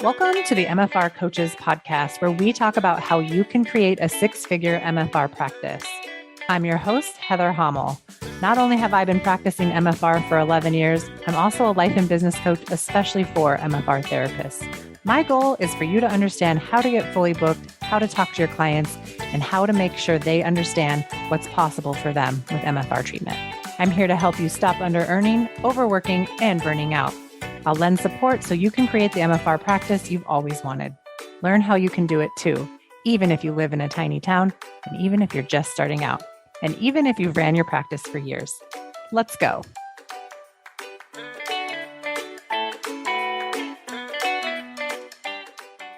Welcome to the MFR Coaches podcast, where we talk about how you can create a six-figure MFR practice. I'm your host, Heather Hommel. Not only have I been practicing MFR for 11 years, I'm also a life and business coach, especially for MFR therapists. My goal is for you to understand how to get fully booked, how to talk to your clients, and how to make sure they understand what's possible for them with MFR treatment. I'm here to help you stop under-earning, overworking, and burning out. I'll lend support so you can create the MFR practice you've always wanted. Learn how you can do it too, even if you live in a tiny town, and even if you're just starting out, and even if you've ran your practice for years. Let's go.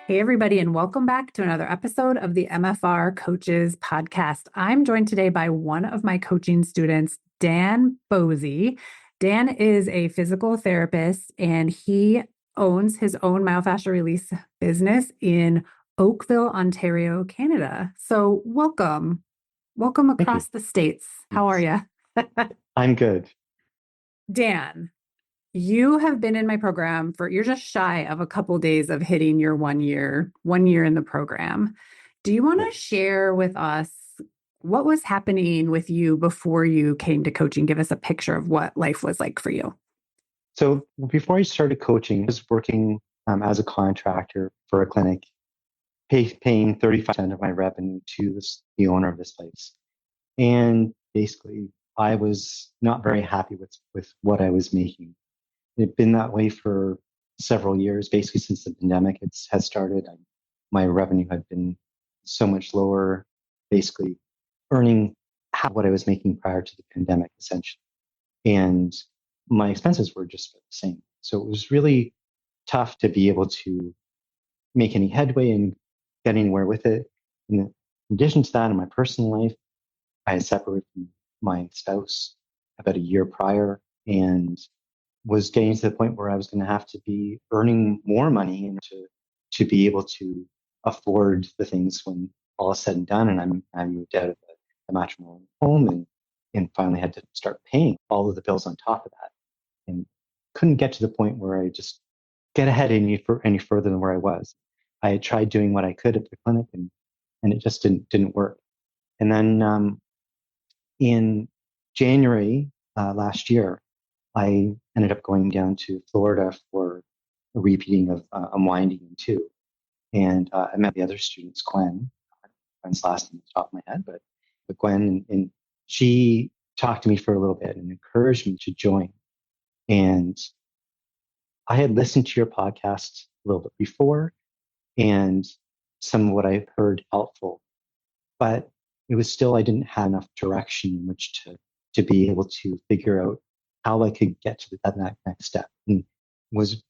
Hey, everybody, and welcome back to another episode of the MFR Coaches podcast. I'm joined today by one of my coaching students, Dan Bosy. Dan is a physical therapist, and he owns his own myofascial release business in Oakville, Ontario, Canada. So welcome across the States. How are you? I'm good. Dan, you have been in my program you're just shy of a couple days of hitting your 1 year in the program. Do you want to share with us what was happening with you before you came to coaching? Give us a picture of what life was like for you. So before I started coaching, I was working as a contractor for a clinic, paying 35% of my revenue to the owner of this place. And basically, I was not very happy with what I was making. It had been that way for several years, basically since the pandemic has started. My revenue had been so much lower, basically earning half what I was making prior to the pandemic, essentially. And my expenses were just the same. So it was really tough to be able to make any headway and get anywhere with it. In addition to that, in my personal life, I had separated from my spouse about a year prior and was getting to the point where I was going to have to be earning more money and to be able to afford the things when all is said and done. And I moved out of the matrimonial home and finally had to start paying all of the bills on top of that, and couldn't get to the point where I just get ahead any further than where I was. I had tried doing what I could at the clinic and it just didn't work. And then in January last year, I ended up going down to Florida for a repeating of Unwinding in two. And I met the other students, Gwen, Gwen's last name off the top of my head, but Gwen, and she talked to me for a little bit and encouraged me to join. And I had listened to your podcast a little bit before, and some of what I heard helpful, but it was still, I didn't have enough direction in which to be able to figure out how I could get to that next step. And was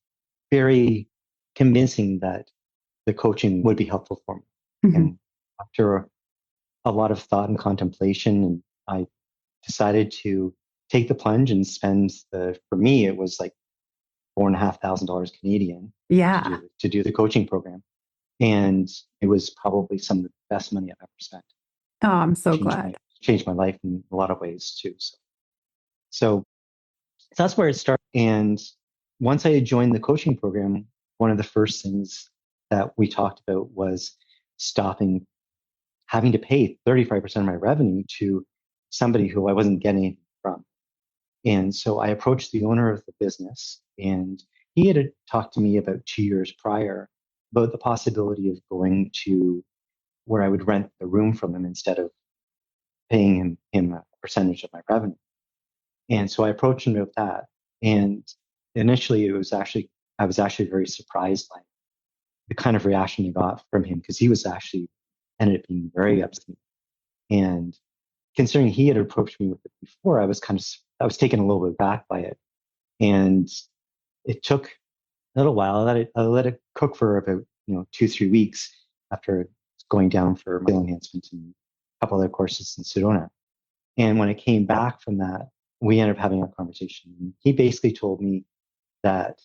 very convincing that the coaching would be helpful for me. Mm-hmm. And after a lot of thought and contemplation, and I decided to take the plunge and spend for me, it was like $4,500 Canadian to do the coaching program. And it was probably some of the best money I've ever spent. Oh, I'm so glad. Changed my life in a lot of ways too. So that's where it started. And once I had joined the coaching program, one of the first things that we talked about was stopping having to pay 35% of my revenue to somebody who I wasn't getting anything from. And so I approached the owner of the business, and he had talked to me about 2 years prior about the possibility of going to where I would rent the room from him instead of paying him a percentage of my revenue. And so I approached him about that. And initially I was actually very surprised by the kind of reaction I got from him, because he was actually ended up being very upset. And considering he had approached me with it before, I was taken a little bit back by it. And it took a little while. I let it cook for about 2-3 weeks after going down for skill enhancement and a couple other courses in Sedona. And when I came back from that, we ended up having a conversation. And he basically told me that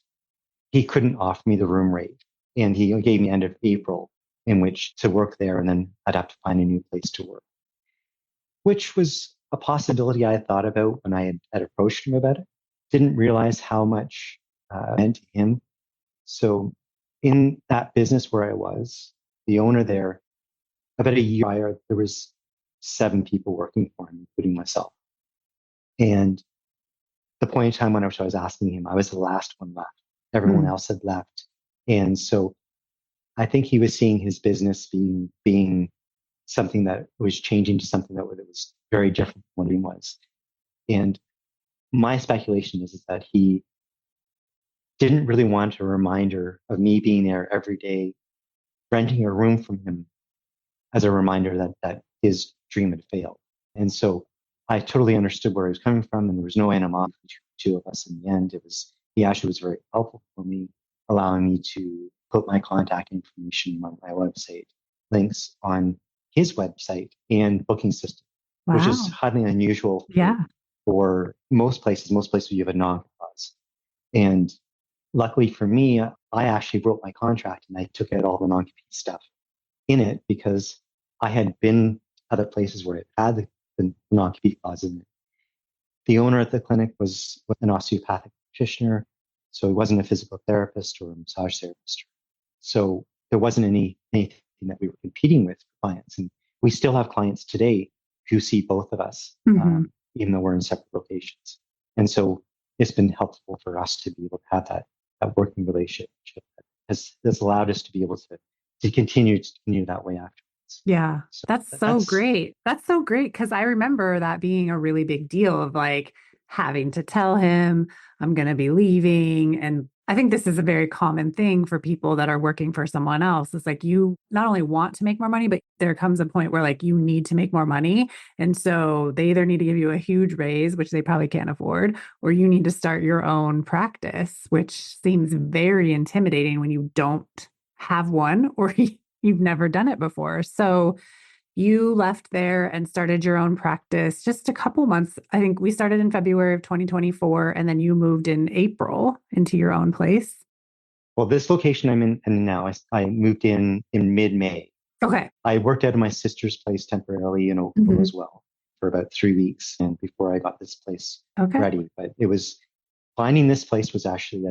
he couldn't offer me the room rate, and he gave me end of April in which to work there, and then I'd have to find a new place to work, which was a possibility I had thought about when I had approached him about it. Didn't realize how much it meant to him. So in that business where I was, the owner there, about a year prior, there was 7 people working for him, including myself. And the point in time when I was asking him, I was the last one left. Everyone else had left. And so I think he was seeing his business being something that was changing to something that was very different from what he was. And my speculation is that he didn't really want a reminder of me being there every day, renting a room from him as a reminder that his dream had failed. And so I totally understood where he was coming from, and there was no animosity between the two of us in the end. He actually was very helpful for me, allowing me to put my contact information on my website, links on his website and booking system, which is highly unusual for most places. Most places you have a non-clause. And luckily for me, I actually wrote my contract and I took out all the non-compete stuff in it because I had been other places where it had the non-compete clause in it. The owner at the clinic was an osteopathic practitioner, so he wasn't a physical therapist or a massage therapist. So there wasn't anything that we were competing with for clients. And we still have clients today who see both of us, even though we're in separate locations. And so it's been helpful for us to be able to have that working relationship that has allowed us to be able to continue that way afterwards. Yeah, so that's so great. That's so great because I remember that being a really big deal of like having to tell him I'm going to be leaving. And I think this is a very common thing for people that are working for someone else. It's like you not only want to make more money, but there comes a point where like you need to make more money. And so they either need to give you a huge raise, which they probably can't afford, or you need to start your own practice, which seems very intimidating when you don't have one or you've never done it before. So you left there and started your own practice just a couple months. I think we started in February of 2024, and then you moved in April into your own place. Well, this location I'm in now, I moved in mid-May. Okay. I worked out of my sister's place temporarily in Oakville as well for about 3 weeks, and before I got this place ready. But it was finding this place was actually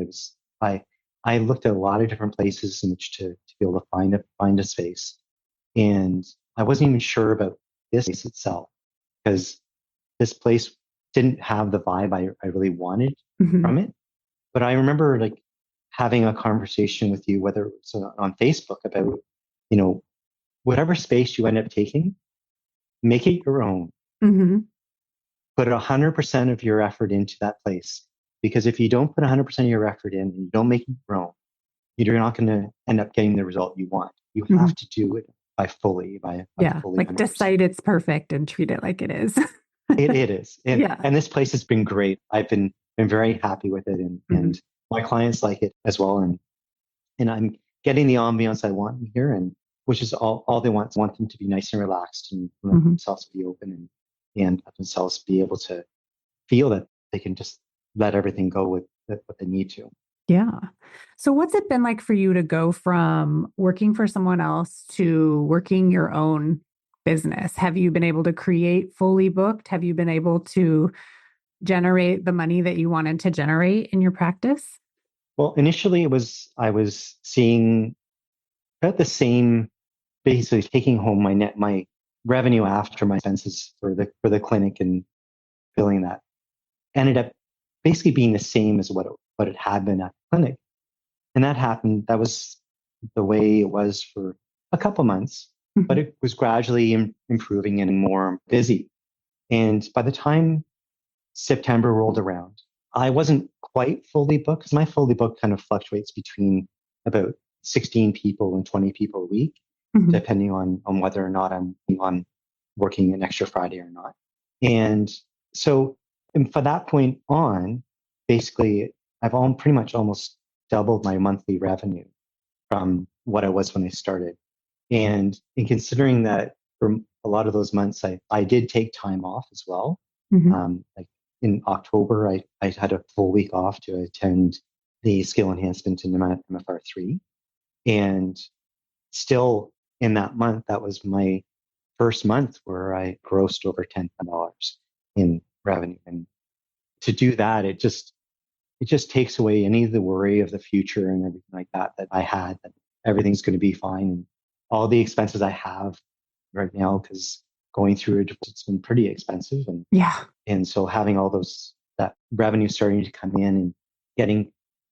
I looked at a lot of different places in which to be able to find a space, and I wasn't even sure about this place itself because this place didn't have the vibe I really wanted from it. But I remember like having a conversation with you, whether it's on Facebook, about whatever space you end up taking, make it your own. Put 100% of your effort into that place. Because if you don't put 100% of your effort in and you don't make it your own, you're not going to end up getting the result you want. You have to do it by fully. Like 100%. Decide it's perfect and treat it like it is. It is. And this place has been great. I've been very happy with it, and my clients like it as well. And I'm getting the ambiance I want in here, and which is all they want. Want them to be nice and relaxed and let themselves be open and let themselves be able to feel that they can just let everything go with what they need to. Yeah. So what's it been like for you to go from working for someone else to working your own business? Have you been able to create fully booked? Have you been able to generate the money that you wanted to generate in your practice? Well, initially I was seeing about the same, basically taking home my revenue after my expenses for the clinic and billing that ended up basically being the same as what it had been at the clinic. And that was the way it was for a couple months, but it was gradually improving and more busy. And by the time September rolled around, I wasn't quite fully booked because my fully booked kind of fluctuates between about 16 people and 20 people a week, depending on whether or not I'm working an extra Friday or not. And so from that point on, basically, I've pretty much almost doubled my monthly revenue from what I was when I started. And in considering that for a lot of those months, I did take time off as well. Like in October, I had a full week off to attend the skill enhancement in MFR3. And still in that month, that was my first month where I grossed over $10,000 in revenue. And to do that, it just takes away any of the worry of the future and everything like that I had, that everything's going to be fine. And all the expenses I have right now, because going through it, it's been pretty expensive. Yeah. And so having all that revenue starting to come in and getting,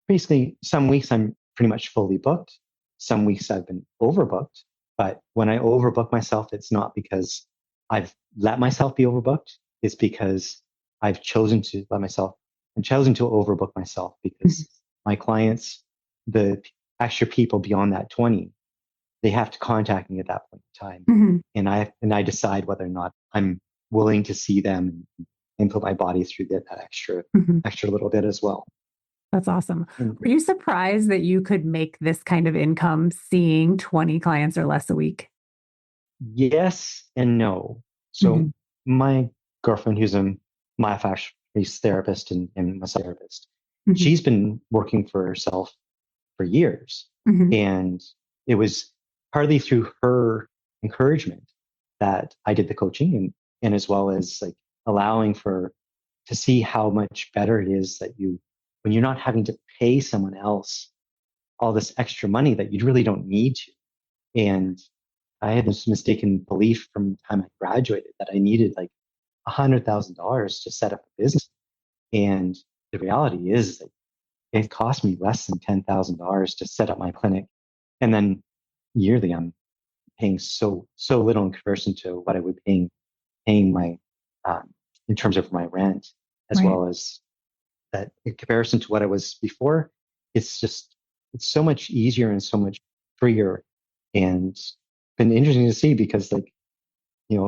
basically some weeks I'm pretty much fully booked. Some weeks I've been overbooked. But when I overbook myself, it's not because I've let myself be overbooked. It's because I've chosen to overbook myself, because my clients, the extra people beyond that 20, they have to contact me at that point in time. Mm-hmm. And I decide whether or not I'm willing to see them and put my body through that extra little bit as well. That's awesome. And Were you surprised that you could make this kind of income seeing 20 clients or less a week? yes and no. Mm-hmm. So my girlfriend, who's a myofascial therapist and massage therapist, Mm-hmm. she's been working for herself for years. Mm-hmm. And it was partly through her encouragement that I did the coaching, and as well as like allowing to see how much better it is that when you're not having to pay someone else all this extra money that you really don't need to. And I had this mistaken belief from the time I graduated that I needed like $100,000 to set up a business. And the reality is that it cost me less than $10,000 to set up my clinic. And then yearly, I'm paying so little in comparison to what I would paying my, in terms of my rent, as Right. well as that in comparison to what I was before. It's so much easier and so much freer, and been interesting to see, because like,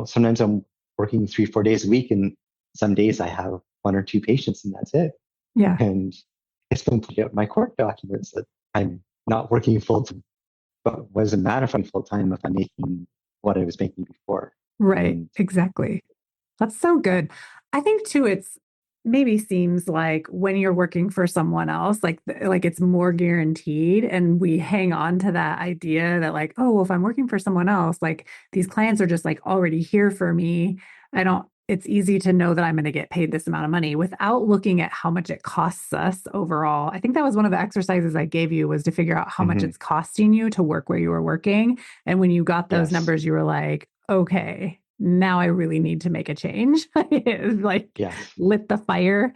sometimes I'm working 3-4 days a week, and some days I have 1 or 2 patients, and that's it. Yeah. And it's been put out in my court documents that I'm not working full time, but wasn't matter if I'm full time if I'm making what I was making before. Right. And Exactly. That's so good. I think too, it's maybe seems like when you're working for someone else, like it's more guaranteed. And we hang on to that idea that like, oh, well, if I'm working for someone else, like these clients are just like already here for me. It's easy to know that I'm going to get paid this amount of money without looking at how much it costs us overall. I think that was one of the exercises I gave you, was to figure out how much it's costing you to work where you were working. And when you got those numbers, you were like, okay, now I really need to make a change. It like lit the fire.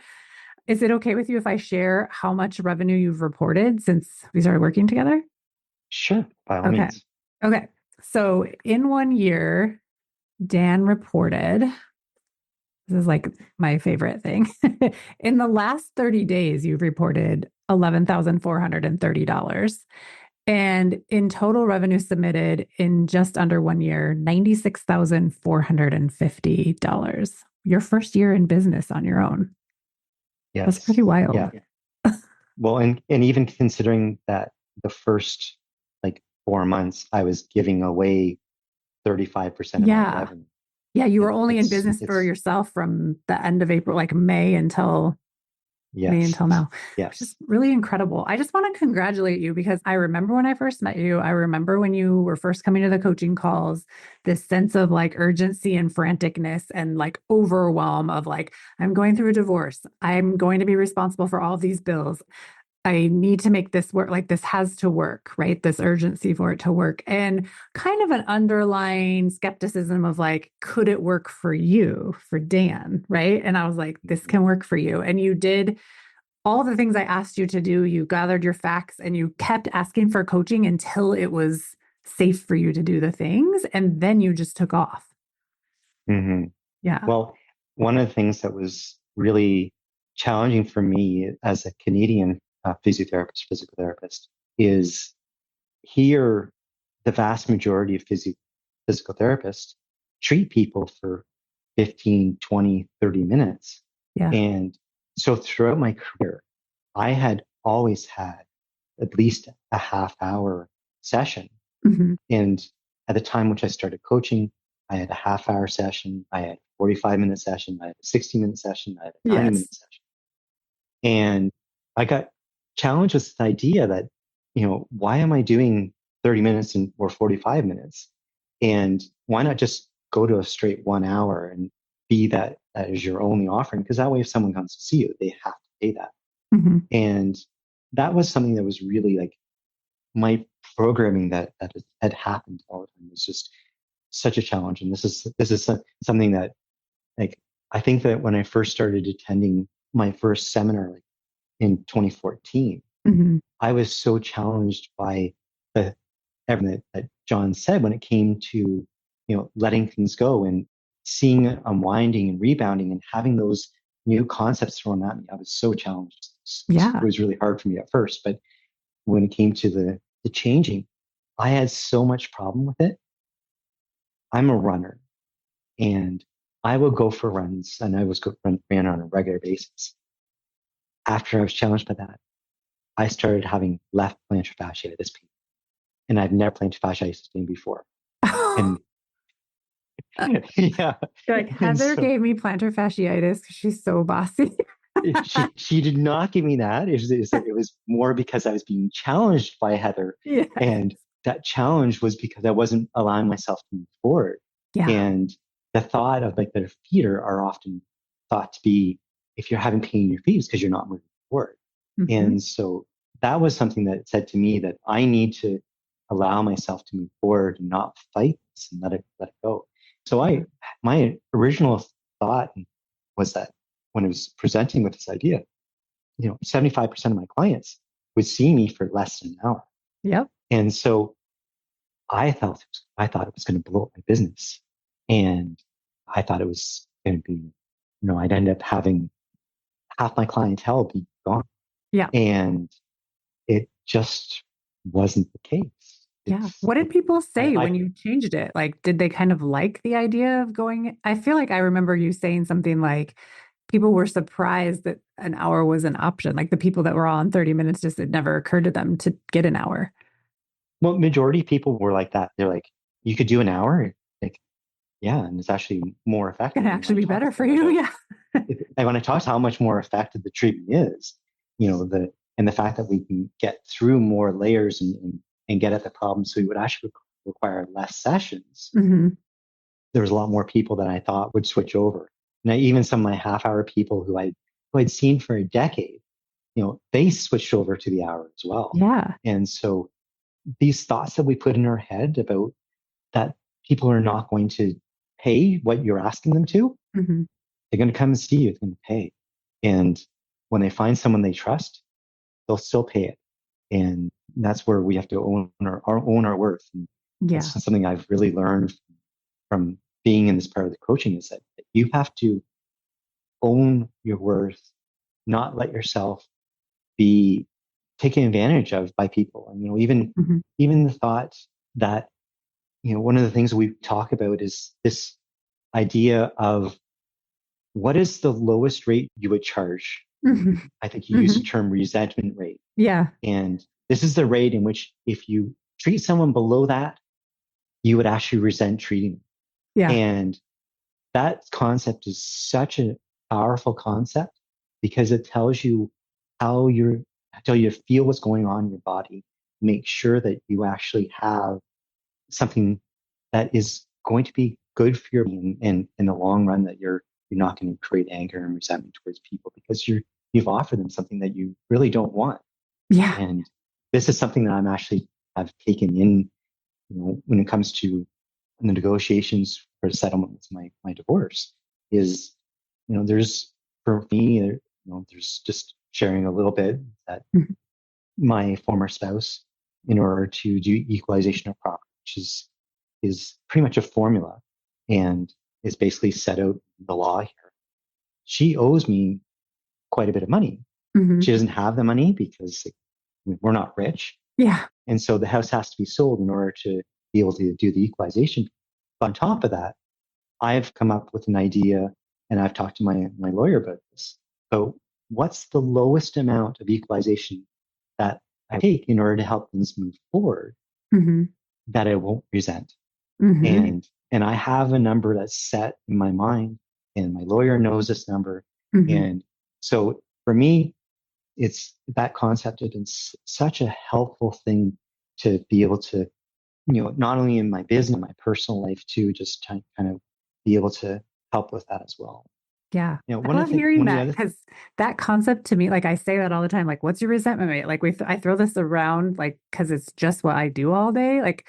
Is it okay with you if I share how much revenue you've reported since we started working together? Sure, by all means. Okay. So in 1 year, Dan reported, this is like my favorite thing. In the last 30 days, you've reported $11,430. And in total revenue submitted in just under 1 year, $96,450. Your first year in business on your own. Yes. That's pretty wild. Yeah. Well, and even considering that the first like 4 months, I was giving away 35% of my revenue. Yeah, you were only in business for yourself from the end of April, like May until now. Yes. Which is really incredible. I just want to congratulate you, because I remember when I first met you. I remember when you were first coming to the coaching calls, this sense of like urgency and franticness and like overwhelm of like, I'm going through a divorce. I'm going to be responsible for all of these bills. I need to make this work. Like this has to work, right? This urgency for it to work, and kind of an underlying skepticism of like, could it work for you, for Dan, right? And I was like, this can work for you. And you did all the things I asked you to do. You gathered your facts and you kept asking for coaching until it was safe for you to do the things. And then you just took off. Mm-hmm. Yeah. Well, one of the things that was really challenging for me as a Canadian physical therapist, is here the vast majority of physical therapists treat people for 15, 20, 30 minutes. Yeah. And so throughout my career, I had always had at least a half-hour session. Mm-hmm. And at the time which I started coaching, I had a half-hour session, I had a 45-minute session, I had a 60-minute session, I had a 90-minute session. And I got challenged with this idea that, why am I doing 30 minutes or 45 minutes? And why not just go to a straight 1 hour and be that as your only offering? Because that way, if someone comes to see you, they have to pay that. Mm-hmm. And that was something that was really like my programming that had happened all the time was just such a challenge. And this is something that like, I think that when I first started attending my first seminar, like in 2014, Mm-hmm. I was so challenged by the everything that John said when it came to, letting things go and seeing it unwinding and rebounding and having those new concepts thrown at me. I was so challenged. It Yeah. was really hard for me at first, but when it came to the changing, I had so much problem with it. I'm a runner and I would go for runs and I was ran on a regular basis. After I was challenged by that, I started having left plantar fasciitis pain and I've never plantar fasciitis pain before. And yeah, You're like, and Heather so gave me plantar fasciitis because she's so bossy. she did not give me that. It was more because I was being challenged by Heather, Yeah. and that challenge was because I wasn't allowing myself to move forward. Yeah. And the thought of like the feet are often thought to be if you're having pain in your feet, it's because you're not moving forward. Mm-hmm. And so that was something that said to me that I need to allow myself to move forward and not fight this and let it go. So my original thought was that when I was presenting with this idea, 75% of my clients would see me for less than an hour. Yep. And so I thought it was going to blow up my business. And I thought it was going to be, I'd end up having half my clientele be gone. Yeah. And it just wasn't the case. Yeah. What did people say I when you changed it? Like, did they kind of like the idea of going? I feel like I remember you saying something like people were surprised that an hour was an option. Like the people that were on 30 minutes, just it never occurred to them to get an hour. well, majority of people were like that. They're like, you could do an hour. Like, yeah. And it's actually more effective. Can And when actually I be talk better to for them you. about Yeah. and when I talk to how much more effective the treatment is, and the fact that we can get through more layers and get at the problem. So we would actually require less sessions. Mm-hmm. There was a lot more people that I thought would switch over. And even some of my half-hour people who I'd seen for a decade, they switched over to the hour as well. Yeah. And so these thoughts that we put in our head about that people are not going to pay what you're asking them to, Mm-hmm. they're going to come and see you, they're going to pay. And when they find someone they trust, they'll still pay it. And that's where we have to own our worth. And Yeah. that's something I've really learned from being in this part of the coaching is that you have to own your worth, not let yourself be taken advantage of by people. And, Mm-hmm. even the thought that, one of the things we talk about is this idea of what is the lowest rate you would charge? Mm-hmm. I think you use Mm-hmm. the term resentment rate. Yeah. And this is the rate in which if you treat someone below that, you would actually resent treating them. Yeah. And that concept is such a powerful concept because it tells you how you feel what's going on in your body. Make sure that you actually have something that is going to be good for your being and in the long run that you're not going to create anger and resentment towards people because you've offered them something that you really don't want. Yeah. And this is something that I've taken in, when it comes to the negotiations for settlement with my divorce is, there's for me, there's just sharing a little bit that Mhm. my former spouse, in order to do equalization of property, which is pretty much a formula and is basically set out the law here. She owes me quite a bit of money. Mhm. She doesn't have the money because we're not rich. Yeah. And so the house has to be sold in order to be able to do the equalization. But on top of that, I've come up with an idea and I've talked to my lawyer about this. So what's the lowest amount of equalization that I take in order to help things move forward Mhm. that I won't resent? Mhm. And I have a number that's set in my mind and my lawyer knows this number. Mhm. And so for me, it's that concept has been such a helpful thing to be able to, not only in my business, my personal life too, just to kind of be able to help with that as well. Yeah. You know, I love hearing one of the that other, because that concept to me, like I say that all the time, like, what's your resentment rate? Like I throw this around, like, cause it's just what I do all day. Like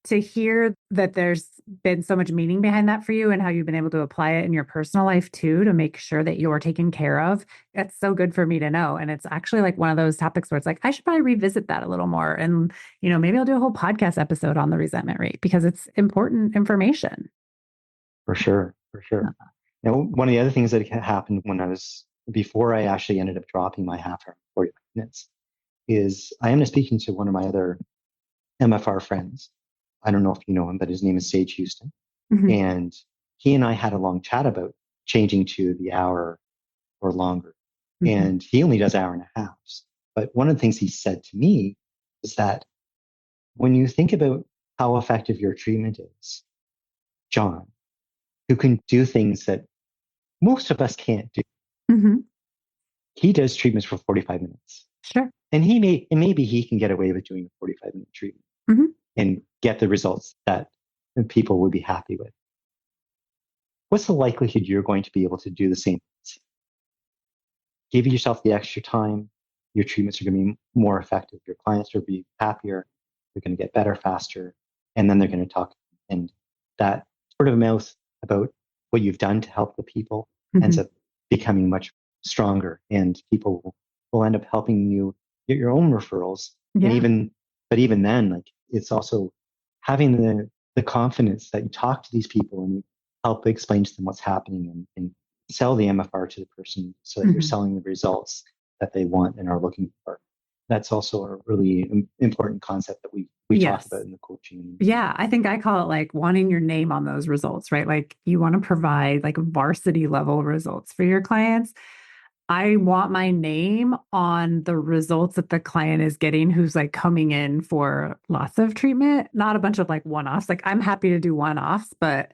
to hear that there's been so much meaning behind that for you and how you've been able to apply it in your personal life too, to make sure that you're taken care of. It's so good for me to know. And it's actually like one of those topics where it's like, I should probably revisit that a little more. And, maybe I'll do a whole podcast episode on the resentment rate because it's important information. for sure, for sure. Now, one of the other things that happened before I actually ended up dropping my half hour, 45 minutes, is I ended up speaking to one of my other MFR friends. I don't know if you know him, but his name is Sage Houston. Mhm. And he and I had a long chat about changing to the hour or longer. Mhm. And he only does hour and a half. But one of the things he said to me is that when you think about how effective your treatment is, John, who can do things that most of us can't do, Mhm. he does treatments for 45 minutes. Sure. And maybe he can get away with doing a 45-minute treatment Mhm. and get the results that people would be happy with. What's the likelihood you're going to be able to do the same? Give yourself the extra time. Your treatments are going to be more effective. Your clients will be happier. They're going to get better faster. And then they're going to talk. And that word of mouth about what you've done to help the people ends Mhm. up becoming much stronger. And people will end up helping you get your own referrals. And Yeah. even then, like it's also having the confidence that you talk to these people and you help explain to them what's happening and sell the MFR to the person so that you're Mhm. selling the results that they want and are looking for. That's also a really important concept that we talk about Yes. in the coaching. Yeah, I think I call it like wanting your name on those results, right? Like you want to provide like varsity level results for your clients. I want my name on the results that the client is getting who's like coming in for lots of treatment, not a bunch of like one-offs. Like I'm happy to do one-offs, but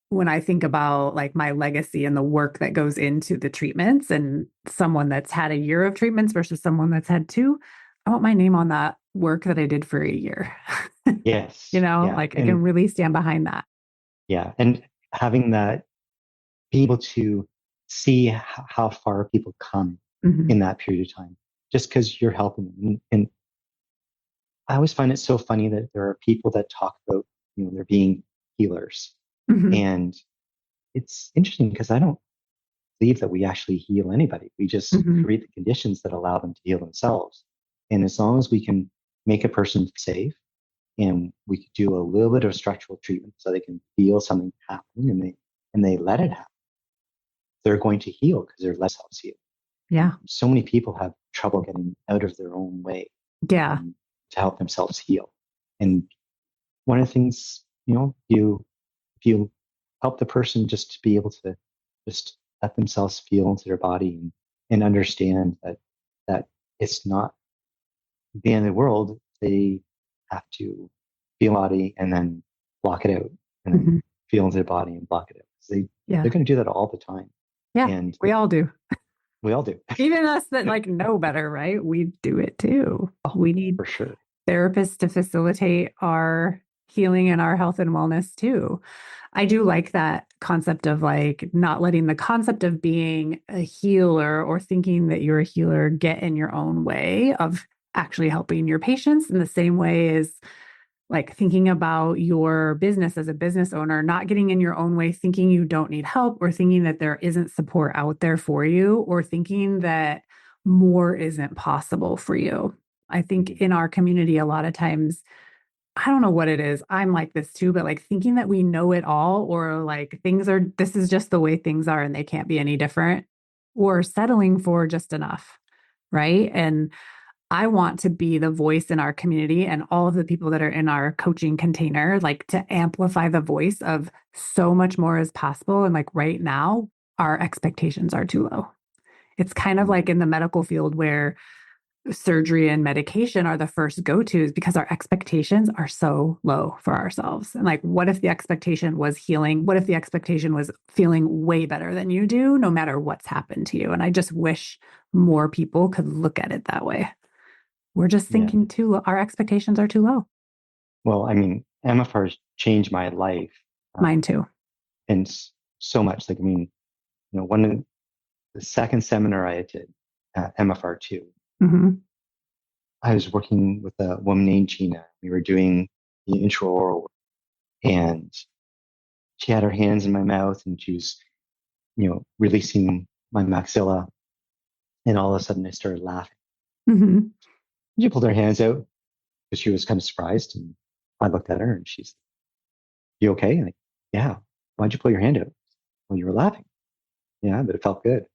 when I think about like my legacy and the work that goes into the treatments and someone that's had a year of treatments versus someone that's had two, I want my name on that work that I did for a year. Yes. Yeah. Like I can really stand behind that. And having that, be able to see how far people come Mhm. in that period of time, just because you're helping them. And I always find it so funny that there are people that talk about, they're being healers. Mhm. And it's interesting because I don't believe that we actually heal anybody. We just Mhm. create the conditions that allow them to heal themselves. And as long as we can make a person safe and we could do a little bit of structural treatment so they can feel something happening and they let it happen, they're going to heal because they're less self-heal. Yeah. So many people have trouble getting out of their own way Yeah. to help themselves heal. And one of the things, if you help the person just to be able to just let themselves feel into their body and understand that it's not the end of the world. They have to feel body and then block it out and then Mhm. feel into their body and block it out. Yeah. They're going to do that all the time. Yeah. And We all do. we all do. Even us that like know better, right? We do it too. We need For sure. therapists to facilitate our healing and our health and wellness too. I do like that concept of like not letting the concept of being a healer or thinking that you're a healer get in your own way of actually helping your patients in the same way as like thinking about your business as a business owner, not getting in your own way, thinking you don't need help or thinking that there isn't support out there for you or thinking that more isn't possible for you. I think in our community, a lot of times, I don't know what it is. I'm like this too, but like thinking that we know it all or like this is just the way things are and they can't be any different or settling for just enough. Right. And I want to be the voice in our community and all of the people that are in our coaching container, like to amplify the voice of so much more is possible. And like right now, our expectations are too low. It's kind of like in the medical field where surgery and medication are the first go-tos because our expectations are so low for ourselves. And like, what if the expectation was healing? What if the expectation was feeling way better than you do, no matter what's happened to you? And I just wish more people could look at it that way. We're just Yeah. thinking too low. Our expectations are too low. Well, I mean, MFRs changed my life. Mine too. And so much. Like, I mean, one of the second seminar I did at MFR2, Mm-hmm. I was working with a woman named Gina. We were doing the intraoral work, and she had her hands in my mouth and she was, releasing my maxilla. And all of a sudden I started laughing. Mm-hmm. She pulled her hands out because she was kind of surprised. And I looked at her and she's, "You okay?" Like, "Yeah." "Why'd you pull your hand out?" "Well, you were laughing." "Yeah, but it felt good."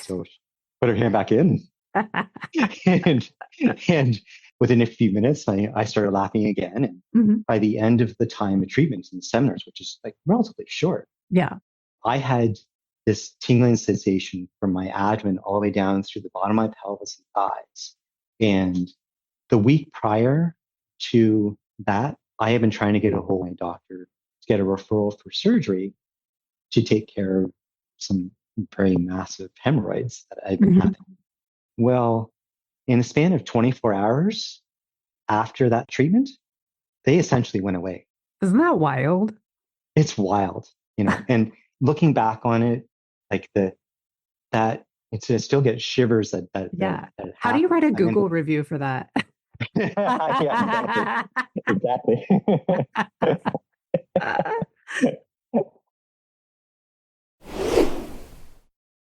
So she put her hand back in. and and within a few minutes, I started laughing again. And Mm-hmm. by the end of the time of treatments and seminars, which is like relatively short, Yeah. I had this tingling sensation from my abdomen all the way down through the bottom of my pelvis and thighs. And the week prior to that, I had been trying to get a hold of my doctor to get a referral for surgery to take care of some very massive hemorrhoids that I'd been Mm-hmm. having. Well, in the span of 24 hours after that treatment, they essentially went away. Isn't that wild? It's wild, and looking back on it, like it still gets shivers that Yeah. that How do you write a happened. Google review for that? Yeah, exactly.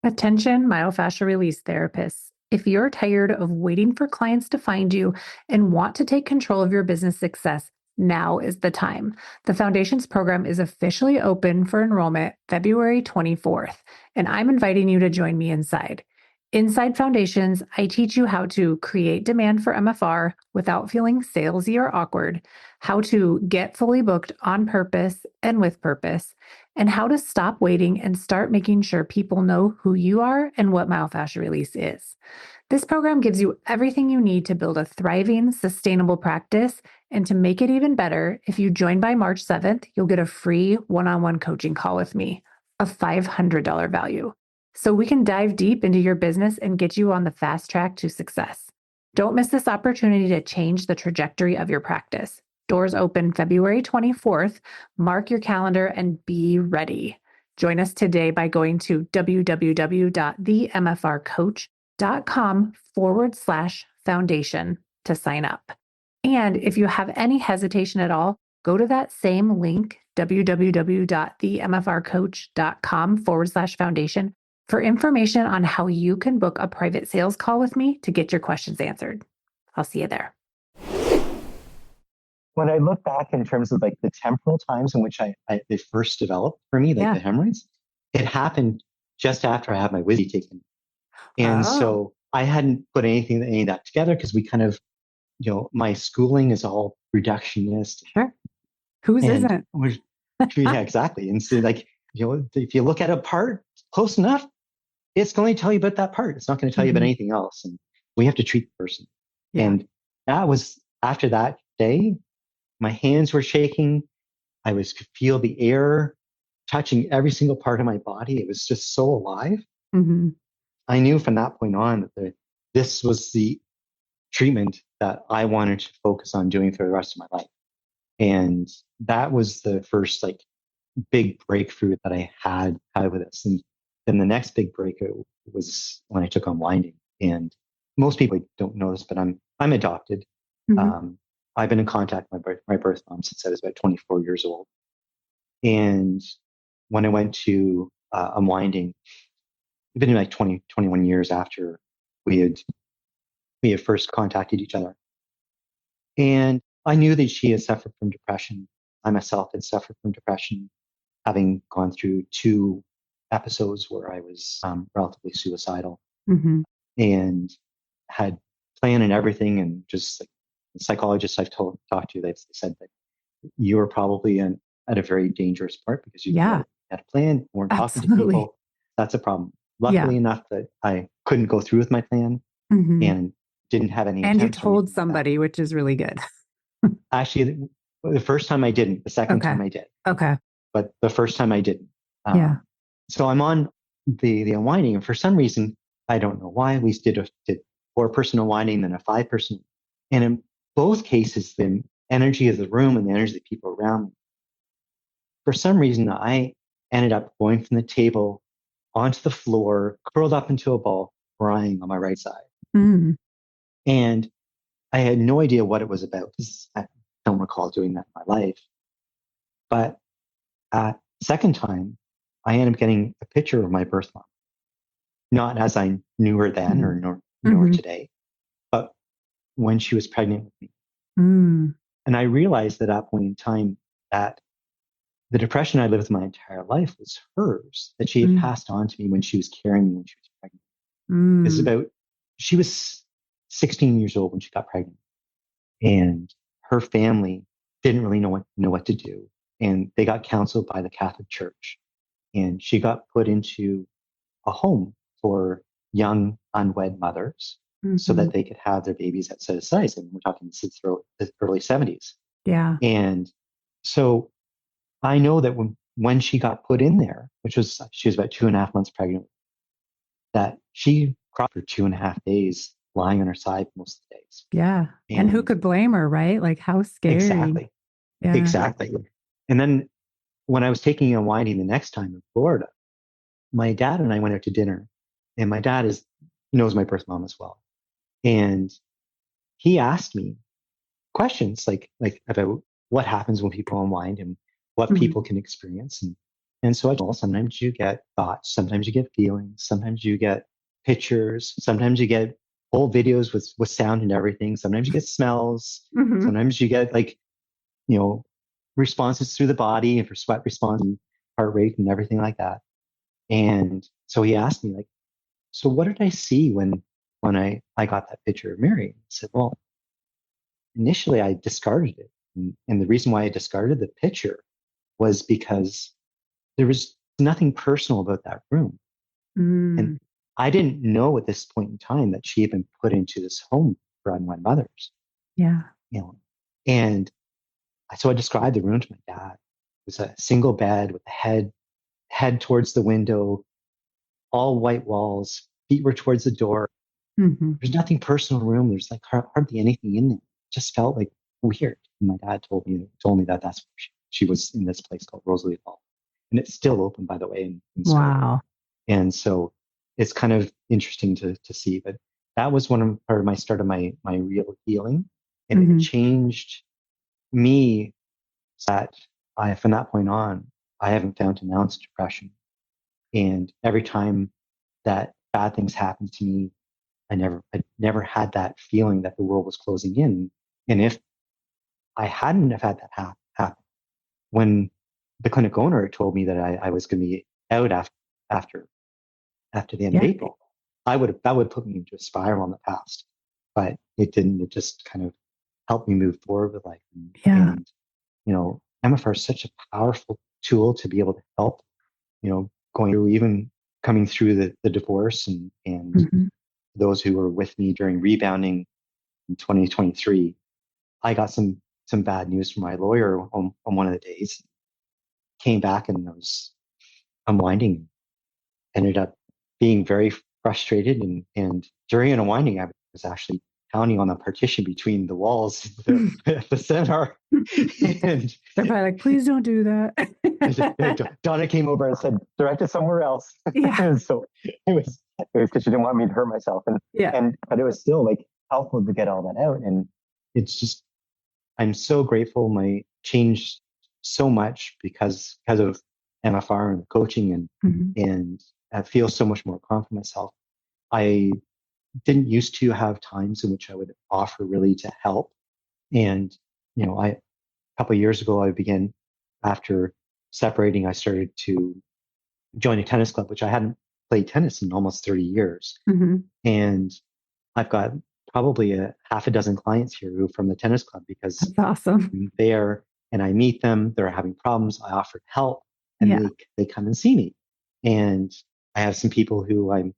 Attention, myofascial release therapists. If you're tired of waiting for clients to find you and want to take control of your business success, now is the time. The Foundations program is officially open for enrollment February 24th, and I'm inviting you to join me inside. Inside Foundations, I teach you how to create demand for MFR without feeling salesy or awkward, how to get fully booked on purpose and with purpose, and how to stop waiting and start making sure people know who you are and what myofascial release is. This program gives you everything you need to build a thriving, sustainable practice. And to make it even better, if you join by March 7th, you'll get a free one-on-one coaching call with me, a $500 value. So we can dive deep into your business and get you on the fast track to success. Don't miss this opportunity to change the trajectory of your practice. Doors open February 24th. Mark your calendar and be ready. Join us today by going to www.themfrcoach.com/foundation to sign up. And if you have any hesitation at all, go to that same link, www.themfrcoach.com/foundation, for information on how you can book a private sales call with me to get your questions answered. I'll see you there. When I look back in terms of like the temporal times in which it first developed for me, like the hemorrhoids, it happened just after I had my WYSI taken. And so I hadn't put any of that together because we kind of, my schooling is all reductionist. Sure. Whose isn't? Yeah, exactly. And so like, if you look at a part close enough, it's going to tell you about that part. It's not going to tell you about anything else. And we have to treat the person. Yeah. And that was after that day, my hands were shaking. I could feel the air touching every single part of my body. It was just so alive. Mm-hmm. I knew from that point on that this was the treatment that I wanted to focus on doing for the rest of my life. And that was the first like big breakthrough that I had with this. And then the next big breakthrough was when I took unwinding. And most people don't know this, but I'm adopted. Mm-hmm. I've been in contact with my birth mom since I was about 24 years old. And when I went to unwinding, it's been like 21 years after we had first contacted each other. And I knew that she had suffered from depression. I myself had suffered from depression, having gone through 2 episodes where I was relatively suicidal, and had planned and everything. And just like the psychologists I've talked to, they said that you were probably at a very dangerous part because you had a plan, weren't talking to people. That's a problem. Luckily enough that I couldn't go through with my plan and didn't have any. And you told somebody, which is really good. Actually, the first time I didn't. The second time I did. Okay. But the first time I didn't. So I'm on the unwinding, and for some reason, I don't know why, we did 4-person unwinding, then a 5-person. And in both cases, the energy of the room and the energy of the people around me, for some reason, I ended up going from the table onto the floor, curled up into a ball, crying on my right side. Mm. And I had no idea what it was about because I don't recall doing that in my life. But second time, I ended up getting a picture of my birth mom, not as I knew her then or know her today, but when she was pregnant with me. Mm. And I realized at that point in time that the depression I lived with my entire life was hers, that she had passed on to me when she was carrying me when she was pregnant. She was 16 years old when she got pregnant, and her family didn't really know what to do. And they got counseled by the Catholic Church, and she got put into a home for young unwed mothers so that they could have their babies at set size. And we're talking since the early 70s. Yeah. And so I know that when she got put in there, she was about 2.5 months pregnant, that she cried for 2.5 days, lying on her side most of the days. Yeah. And who could blame her, right? Like, how scary. Exactly. Yeah. Exactly. And then when I was taking unwinding the next time in Florida, my dad and I went out to dinner, and my dad knows my birth mom as well. And he asked me questions like about what happens when people unwind and what people can experience. And so I told him, sometimes you get thoughts, sometimes you get feelings, sometimes you get pictures, sometimes you get whole videos with sound and everything. Sometimes you get smells. Sometimes you get responses through the body and for sweat response and heart rate and everything like that. And so he asked me, like, so what did I see when I got that picture of Mary? I said, well, initially I discarded it. And the reason why I discarded the picture was because there was nothing personal about that room. And I didn't know at this point in time that she had been put into this home for unwed mothers. Yeah. And so I described the room to my dad. It was a single bed with the head towards the window, all white walls, feet were towards the door. There's nothing personal in the room. There's like hardly anything in there. It just felt like weird. And my dad told me that that's where she was, in this place called Rosalie Hall. And it's still open, by the way. In Wow. And so it's kind of interesting to see. But that was part of my start of my real healing. And it changed me, that from that point on, I haven't found an ounce of depression. And every time that bad things happen to me, I never had that feeling that the world was closing in. And if I hadn't have had that happen, when the clinic owner told me that I was going to be out after the end of April, that would put me into a spiral in the past. But it didn't. It just kind of helped me move forward with life. And MFR is such a powerful tool to be able to help, going through, even coming through the divorce, and those who were with me during rebounding in 2023. I got some bad news from my lawyer on one of the days. Came back and I was unwinding. Ended up being very frustrated, and during an unwinding, I was actually pounding on the partition between the walls at the center. And they're probably like, please don't do that. Donna came over and said, direct it somewhere else. Yeah. And so it was because she didn't want me to hurt myself. But it was still like helpful to get all that out. And it's just, I'm so grateful. My changed so much because of MFR and coaching, and I feel so much more confident in myself. I didn't used to have times in which I would offer really to help. And, a couple of years ago, I began, after separating, I started to join a tennis club, which I hadn't played tennis in almost 30 years. And I've got probably a half a dozen clients here who are from the tennis club, because that's awesome. I'm there and I meet them. They're having problems. I offer help, and they come and see me. And I have some people who I'm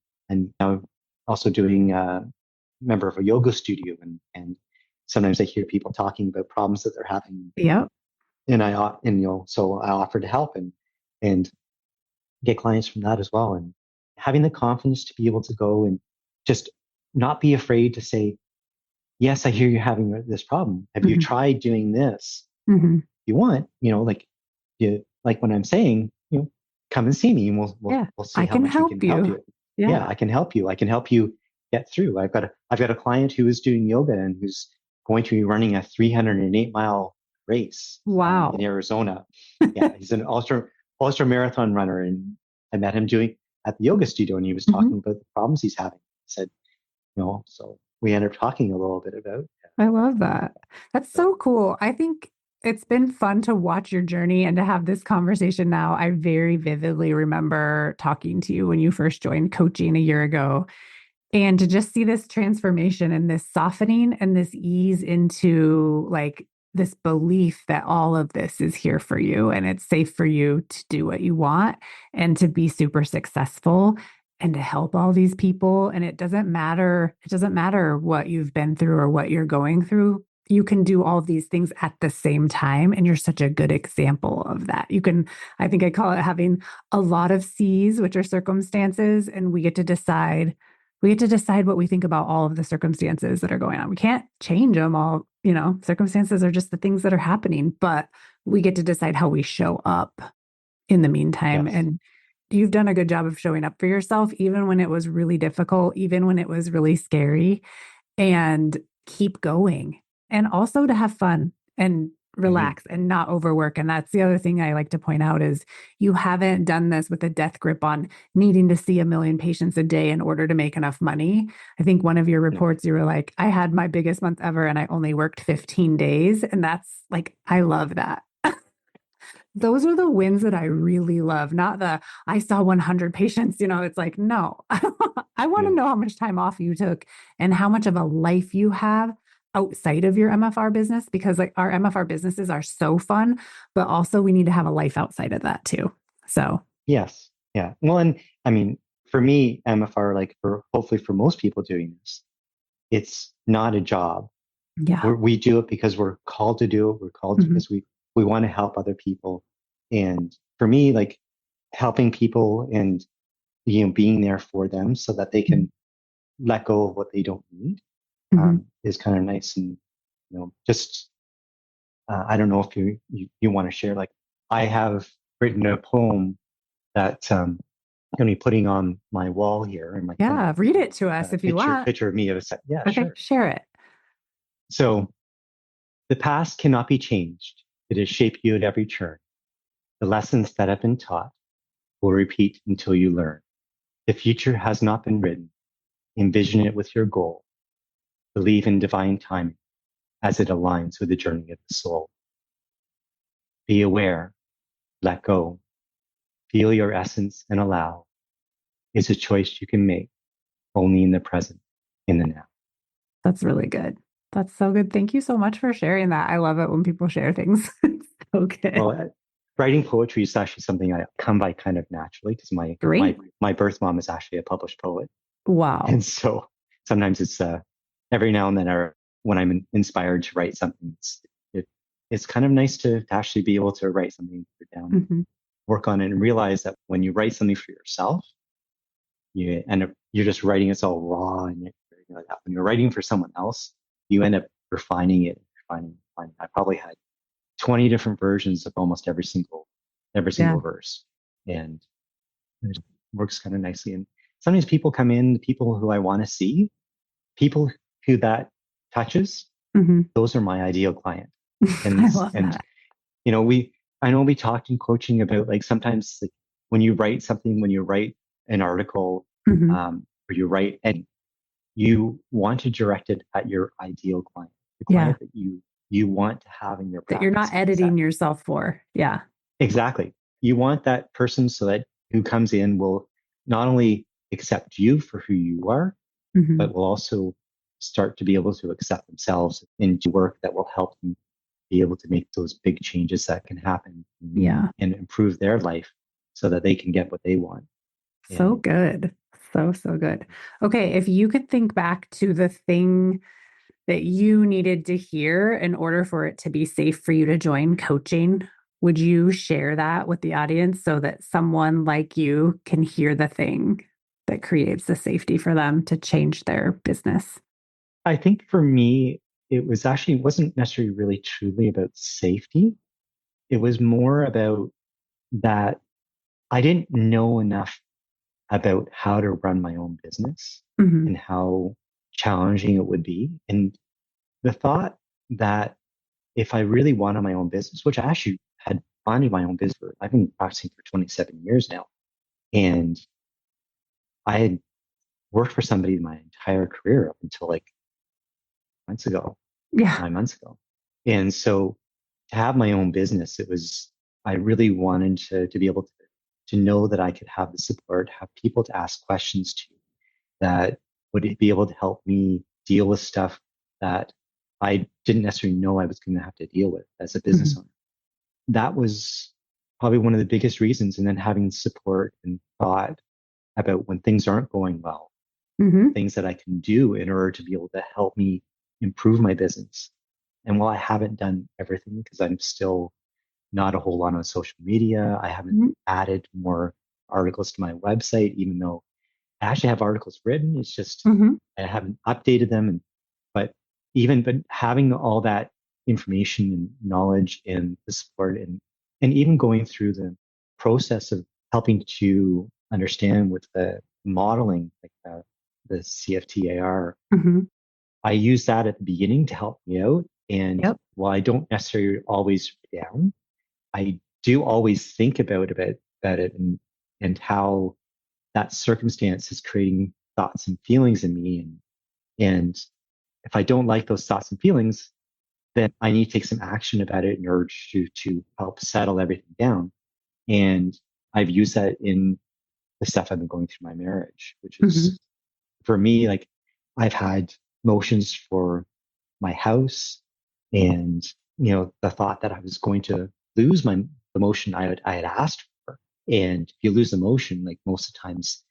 now also doing a member of a yoga studio, and sometimes I hear people talking about problems that they're having. Yep. So I offer to help and get clients from that as well. And having the confidence to be able to go and just not be afraid to say, yes, I hear you're having this problem. Have you tried doing this? You want, like when I'm saying, come and see me and Yeah. we'll see I how can much we can help help you. you. Yeah. Yeah, I can help you. I can help you get through. I've got a client who is doing yoga and who's going to be running a 308-mile race in Wow. Arizona. Yeah, he's an ultra marathon runner, and I met him doing at the yoga studio, and he was Mhm. talking about the problems he's having. I said, so we ended up talking a little bit about. I love that. That's So so cool. I think it's been fun to watch your journey and to have this conversation now. I very vividly remember talking to you when you first joined coaching a year ago, and to just see this transformation and this softening and this ease into like this belief that all of this is here for you and it's safe for you to do what you want and to be super successful and to help all these people. And it doesn't matter what you've been through or what you're going through. You can do all of these things at the same time. And you're such a good example of that. I think I call it having a lot of C's, which are circumstances, and we get to decide what we think about all of the circumstances that are going on. We can't change them all. Circumstances are just the things that are happening, but we get to decide how we show up in the meantime. yes, And you've done a good job of showing up for yourself, even when it was really difficult, even when it was really scary, and keep going. And also to have fun and hmm relax and not overwork. And that's the other thing I like to point out is you haven't done this with a death grip on needing to see 1 million patients a day in order to make enough money. I think one of your no, reports, you were like, I had my biggest month ever and I only worked 15 days. And that's like, I love that. Those are the wins that I really love, not the I saw 100 patients. It's like, no, I want to no, know how much time off you took and how much of a life you have outside of your MFR business, because like our MFR businesses are so fun, but also we need to have a life outside of that too. So, yes, yeah. Well, and I mean, for me, MFR, like for hopefully for most people doing this, it's not a job. yeah. We do it because we're called to do it. We're called to Mhm. because we want to help other people. And for me, like helping people and being there for them so that they can let go of what they don't need Mhm. is kind of nice. And just I don't know if you want to share. Like I have written a poem that I'm going to be putting on my wall here in my clinic. Yeah. Read it to us if you want. Picture of me of a set. Yeah, Okay. sure. Share it. So the past cannot be changed. It has shaped you at every turn. The lessons that have been taught will repeat until you learn. The future has not been written. Envision it with your goal. Believe in divine timing as it aligns with the journey of the soul. Be aware, let go, feel your essence and allow is a choice you can make only in the present, in the now. That's really good. That's so good. Thank you so much for sharing that. I love it when people share things. It's so good. Well, writing poetry is actually something I come by kind of naturally because Great. my birth mom is actually a published poet. Wow. And so sometimes it's every now and then, or when I'm inspired to write something, it's kind of nice to actually be able to write something down, Hmm. work on it, and realize that when you write something for yourself, you end up you're just writing it's all raw and like that. When you're writing for someone else, you end up refining it, refining. I probably had 20 different versions of almost every Yeah. single verse, and it works kind of nicely. And sometimes people come in, people who I want to see, people who that touches, Hmm. those are my ideal client. I love And that. I know we talked in coaching about like sometimes like when you write something, when you write an article, Hmm. or you write and you want to direct it at your ideal client, the Yeah. client that you want to have in your That you're practice not and editing accept. yourself for. Yeah. Exactly. You want that person so that who comes in will not only accept you for who you are, Hmm. but will also start to be able to accept themselves into work that will help them be able to make those big changes that can happen Yeah. and improve their life so that they can get what they want. So And good. So, so good. Okay. If you could think back to the thing that you needed to hear in order for it to be safe for you to join coaching, would you share that with the audience so that someone like you can hear the thing that creates the safety for them to change their business? I think for me, it wasn't necessarily really truly about safety. It was more about that I didn't know enough about how to run my own business Hmm. and how challenging it would be. And the thought that if I really wanted my own business, which I actually had funded my own business I've been practicing for 27 years now. And I had worked for somebody my entire career up until like months ago, Yeah. 9 months ago. And so to have my own business, I really wanted to be able to know that I could have the support, have people to ask questions to that would be able to help me deal with stuff that I didn't necessarily know I was going to have to deal with as a business Hmm. owner. That was probably one of the biggest reasons. And then having support and thought about when things aren't going well, Hmm. things that I can do in order to be able to help me improve my business. And while I haven't done everything, because I'm still not a whole lot on social media, I haven't Hmm. added more articles to my website, even though I actually have articles written. It's just Hmm. I haven't updated them. But but having all that information and knowledge and the support and even going through the process of helping to understand with the modeling, like the CFTAR, Hmm. I use that at the beginning to help me out. And Yep. while I don't necessarily always write down, I do always think about it and how that circumstance is creating thoughts and feelings in me. And if I don't like those thoughts and feelings, then I need to take some action about it in order to help settle everything down. And I've used that in the stuff I've been going through my marriage, which Hmm. is for me, like I've had motions for my house and, the thought that I was going to lose the motion I had asked for. And if you lose the motion, like most of the times,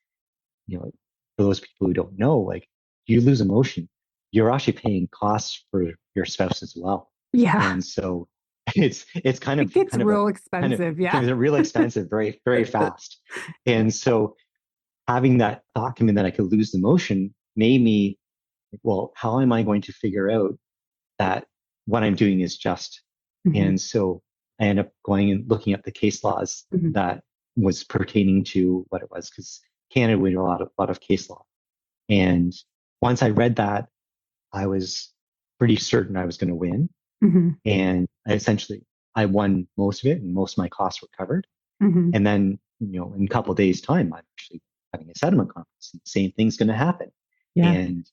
for those people who don't know, like you lose emotion, you're actually paying costs for your spouse as well. Yeah. And so it's kind It of gets kind of a real kind of expensive. it Yeah. becomes real expensive very, very fast. And so having that thought come in that I could lose the motion made me, well, how am I going to figure out that what I'm doing is just? Hmm. And so I end up going and looking up the case laws Hmm. that was pertaining to what it was, because Canada, we do a lot of case law. And once I read that, I was pretty certain I was going to win. Hmm. And I won most of it and most of my costs were covered. Hmm. And then, in a couple of days time, I'm actually having a settlement conference and the same thing's going to happen. Yeah. And,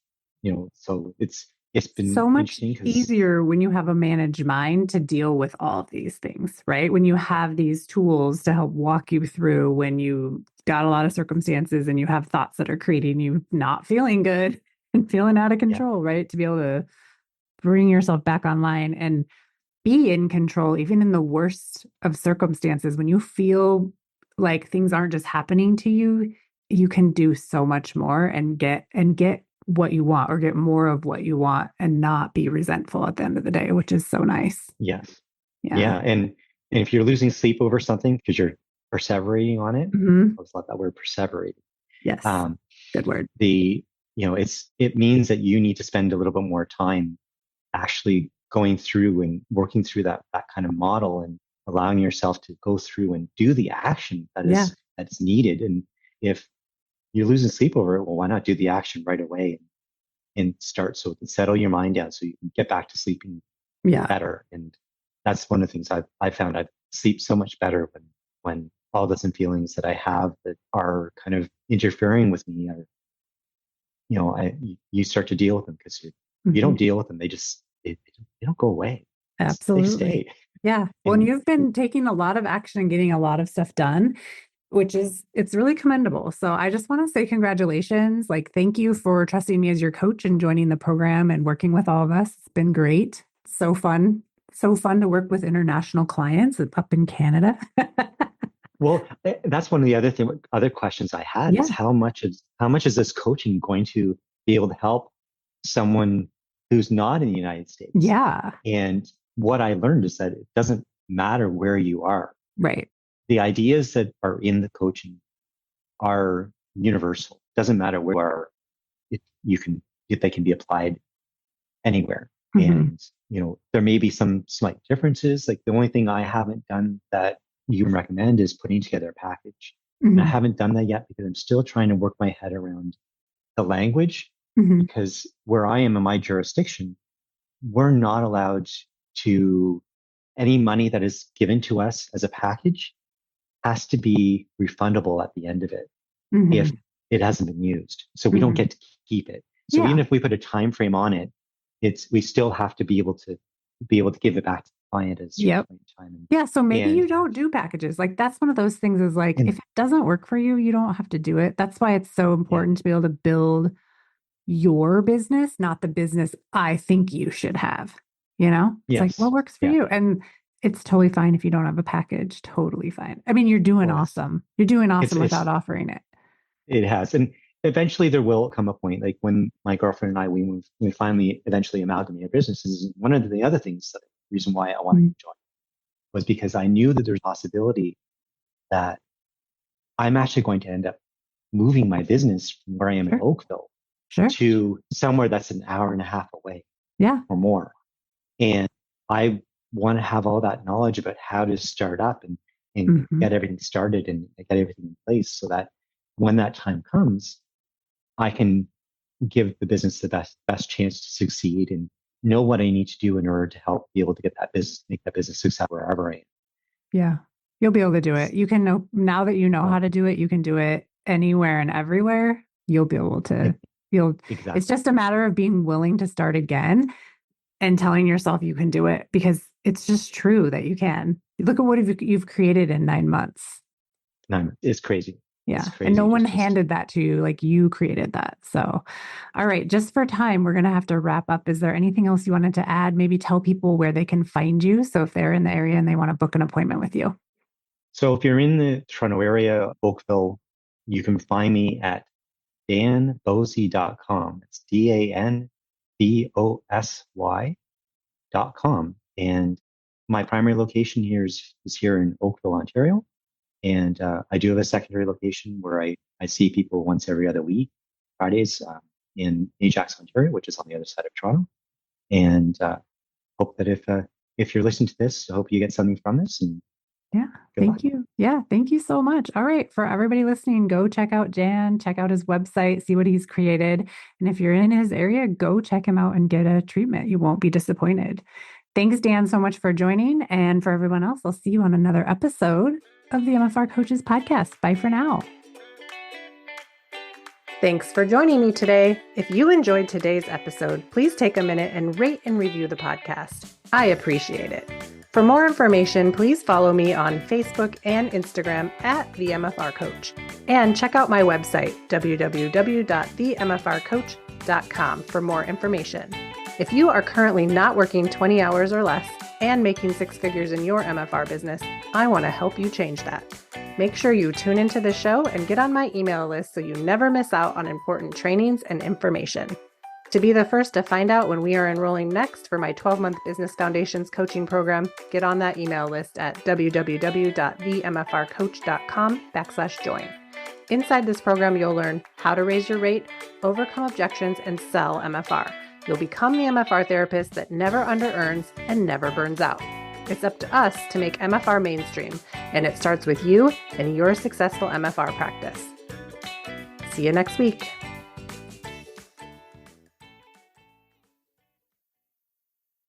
so it's been So much interesting because easier when you have a managed mind to deal with all of these things, right? When you have these tools to help walk you through when you got a lot of circumstances and you have thoughts that are creating you not feeling good and feeling out of yeah, control, right? To be able to bring yourself back online and be in control, even in the worst of circumstances. When you feel like things aren't just happening to you, you can do so much more and get what you want or get more of what you want and not be resentful at the end of the day, which is so nice. yes. Yeah. Yeah. And if you're losing sleep over something because you're perseverating on it, Hmm. I always love that word perseverating. Yes. Um, Good word. the, it means that you need to spend a little bit more time actually going through and working through that kind of model and allowing yourself to go through and do the action Yeah. that's needed. And if you're losing sleep over it, well, why not do the action right away and start so it can settle your mind down so you can get back to sleeping Yeah. better. And that's one of the things I found I sleep so much better when all those feelings that I have that are kind of interfering with me are, you start to deal with them because you Hmm. don't deal with them. They don't go away. They Absolutely. stay. Yeah. Well, and And you've been taking a lot of action and getting a lot of stuff done, which is it's really commendable. So I just want to say congratulations. Like thank you for trusting me as your coach and joining the program and working with all of us. It's been great. So fun. So fun to work with international clients up in Canada. well, that's one of the other questions I had is Yeah. how much is this coaching going to be able to help someone who's not in the United States? Yeah. And what I learned is that it doesn't matter where you are. Right. The ideas that are in the coaching are universal. Doesn't matter where you are. They can be applied anywhere. Hmm. And, there may be some slight differences. Like the only thing I haven't done that you recommend is putting together a package. And I Mhm. haven't done that yet because I'm still trying to work my head around the language, Mhm. because where I am in my jurisdiction, we're not allowed to, any money that is given to us as a package has to be refundable at the end of it if Mhm. it hasn't been used. So we don't Mhm. get to keep it. So even Yeah. if we put a time frame on it, we still have to be able to give it back to the client at a certain Yep. point in time. Yeah. So maybe And you don't do packages. Like that's one of those things is like, if and it doesn't work for you, you don't have to do it. That's why it's so yeah, important to be able to build your business, not the business I think you should have. It's like, what yes, works for yeah, you? And it's totally fine if you don't have a package. Totally fine. I mean, you're doing oh, awesome. You're doing it's awesome without it's offering it. it has, and eventually there will come a point, like when my girlfriend and I we finally eventually amalgamated businesses. One of the other things, that reason why I wanted Mhm. to join was because I knew that there's a possibility that I'm actually going to end up moving my business from where I am in Sure. Oakville Sure. to somewhere that's an hour and a half away Yeah. or more. And I want to have all that knowledge about how to start up and Hmm. get everything started and get everything in place so that when that time comes, I can give the business the best chance to succeed and know what I need to do in order to help be able to get that business, make that business success wherever I am. Yeah. You'll be able to do it. You can know now that you know how So to do it, you can do it anywhere and everywhere. You'll be able to, e- you'll, it's exactly. just a matter of being willing to start again and telling yourself you can do it because it's just true that you can. Look at what you've created in 9 months. No, it's crazy. It's Yeah. And no crazy. one Just handed that to you. Like you created that. So, all right. Just for time, we're going to have to wrap up. Is there anything else you wanted to add? Maybe tell people where they can find you. So if they're in the area and they want to book an appointment with you. so if you're in the Toronto area, Oakville, you can find me at danbosy.com. It's DANBOSY.com. And my primary location here is here in Oakville, Ontario. And I do have a secondary location where I see people once every other week, Fridays, in Ajax, Ontario, which is on the other side of Toronto. And hope that if you're listening to this, I hope you get something from this, and Yeah. good luck. Thank you. Yeah. Thank you so much. All right. For everybody listening, go check out Jan, check out his website, see what he's created. And if you're in his area, go check him out and get a treatment. You won't be disappointed. Thanks, Dan, so much for joining. And for everyone else, I'll see you on another episode of the MFR Coaches Podcast. Bye for now. Thanks for joining me today. If you enjoyed today's episode, please take a minute and rate and review the podcast. I appreciate it. For more information, please follow me on Facebook and Instagram at The MFR Coach. And check out my website, www.themfrcoach.com, for more information. If you are currently not working 20 hours or less and making six figures in your MFR business, I want to help you change that. Make sure you tune into the show and get on my email list so you never miss out on important trainings and information. To be the first to find out when we are enrolling next for my 12-month Business Foundations coaching program, get on that email list at www.themfrcoach.com/join. Inside this program, you'll learn how to raise your rate, overcome objections, and sell MFR. You'll become the MFR therapist that never under-earns and never burns out. It's up to us to make MFR mainstream, and it starts with you and your successful MFR practice. See you next week.